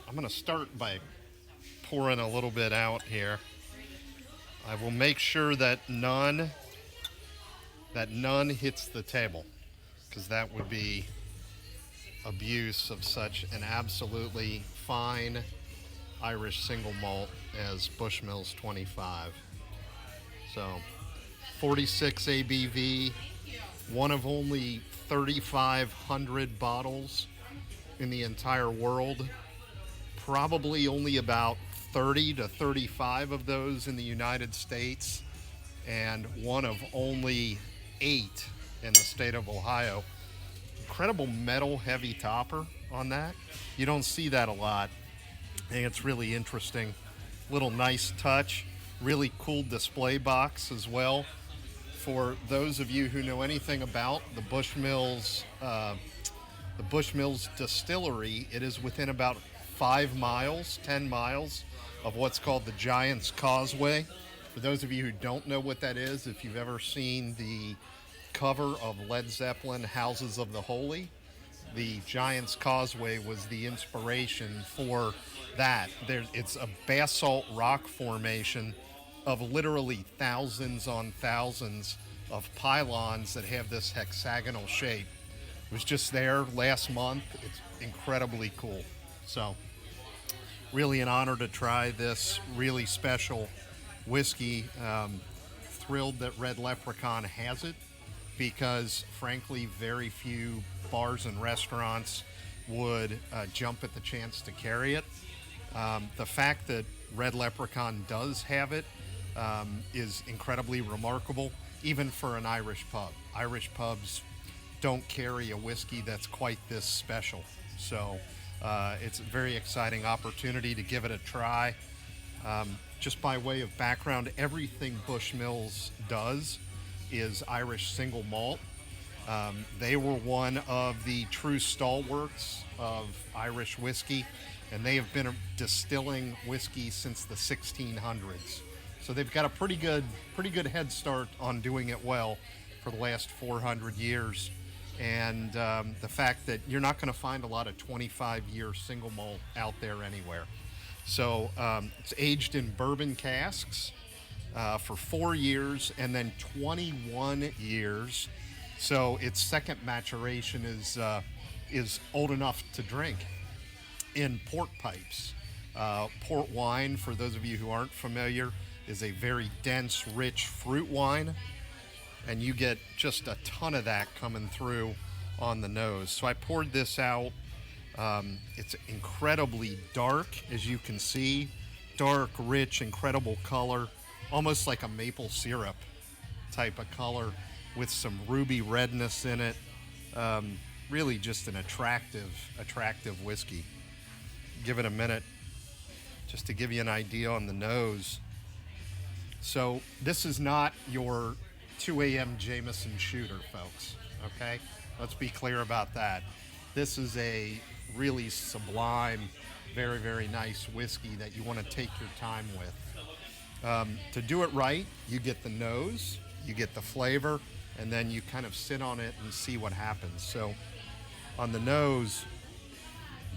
I'm going to start by pouring a little bit out here. I will make sure that none hits the table, because that would be abuse of such an absolutely fine Irish single malt as Bushmill's 25. So 46 ABV, one of only 3,500 bottles in the entire world. Probably only about 30 to 35 of those in the United States, and one of only 8 in the state of Ohio. Incredible metal heavy topper on that. You don't see that a lot. I think it's really interesting. Little nice touch. Really cool display box as well. For those of you who know anything about the Bushmills distillery, it is within about 5 miles, 10 miles of what's called the Giant's Causeway. For those of you who don't know what that is, if you've ever seen the cover of Led Zeppelin, Houses of the Holy, the Giant's Causeway was the inspiration for that. It's a basalt rock formation of literally thousands on thousands of pylons that have this hexagonal shape. It was just there last month. It's incredibly cool. So, really an honor to try this really special whiskey. Thrilled that Red Leprechaun has it, because frankly very few bars and restaurants would jump at the chance to carry it. The fact that Red Leprechaun does have it is incredibly remarkable, even for an Irish pub. Irish pubs don't carry a whiskey that's quite this special. So it's a very exciting opportunity to give it a try. Just by way of background, everything Bushmills does is Irish single malt. They were one of the true stalwarts of Irish whiskey, and they have been distilling whiskey since the 1600s. So they've got a pretty good head start on doing it well for the last 400 years. And the fact that you're not going to find a lot of 25-year single malt out there anywhere. So it's aged in bourbon casks for 4 years and then 21 years. So its second maturation is old enough to drink in port pipes. Port wine, for those of you who aren't familiar, is a very dense, rich fruit wine, and you get just a ton of that coming through on the nose. So I poured this out. It's incredibly dark, as you can see. Dark, rich, incredible color, almost like a maple syrup type of color with some ruby redness in it. Really just an attractive whiskey. Give it a minute just to give you an idea on the nose. So this is not your 2 a.m. Jameson shooter, folks, okay? Let's be clear about that. This is a really sublime, very, very nice whiskey that you want to take your time with. To do it right, you get the nose, you get the flavor, and then you kind of sit on it and see what happens. So on the nose,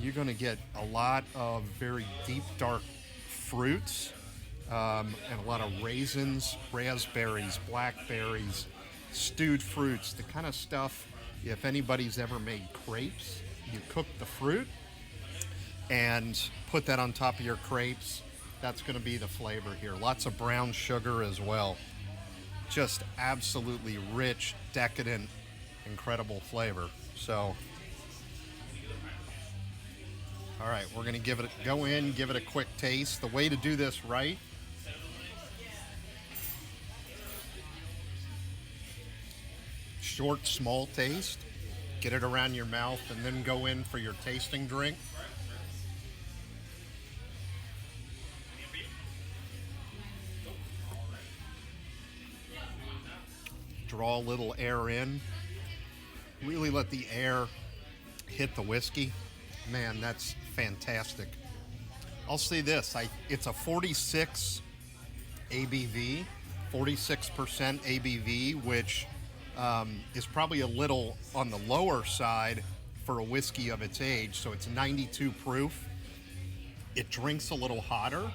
you're going to get a lot of very deep, dark fruits, and a lot of raisins, raspberries, blackberries, stewed fruits, the kind of stuff, if anybody's ever made crepes, you cook the fruit and put that on top of your crepes. That's going to be the flavor here. Lots of brown sugar as well. Just absolutely rich, decadent, incredible flavor. So, all right, we're going to go in, give it a quick taste. The way to do this right, short, small taste, get it around your mouth, and then go in for your tasting drink. Draw a little air in. Really let the air hit the whiskey. Man, that's fantastic. I'll say this, it's a 46 ABV, 46% ABV, which is probably a little on the lower side for a whiskey of its age. So it's 92 proof. It drinks a little hotter,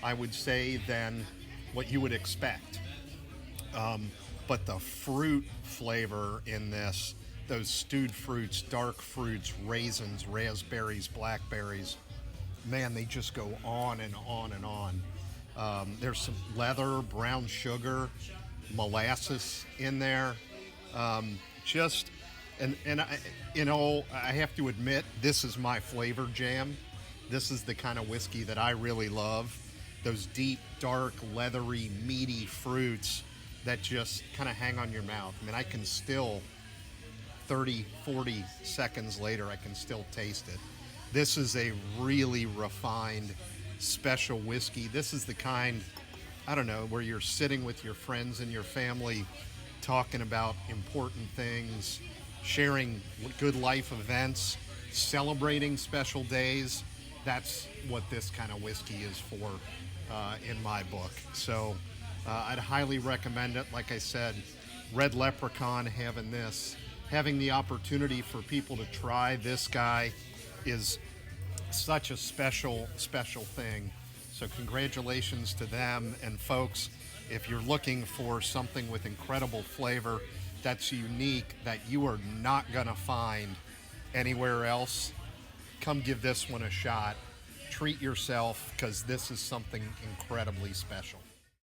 I would say, than what you would expect. But the fruit flavor in this, those stewed fruits, dark fruits, raisins, raspberries, blackberries, man, they just go on and on and on. There's some leather, brown sugar, molasses in there. Just and I, I have to admit, this is my flavor jam. This is the kind of whiskey that I really love. Those deep, dark, leathery, meaty fruits that just kind of hang on your mouth. I mean, I can still 30, 40 seconds later, I can still taste it. This is a really refined, special whiskey. This is the kind, I don't know, where you're sitting with your friends and your family talking about important things, sharing good life events, celebrating special days. That's what this kind of whiskey is for in my book. So I'd highly recommend it. Like I said, Red Leprechaun having this, having the opportunity for people to try this guy is such a special, special thing. So congratulations to them. And folks, if you're looking for something with incredible flavor that's unique, that you are not going to find anywhere else, come give this one a shot. Treat yourself, because this is something incredibly special.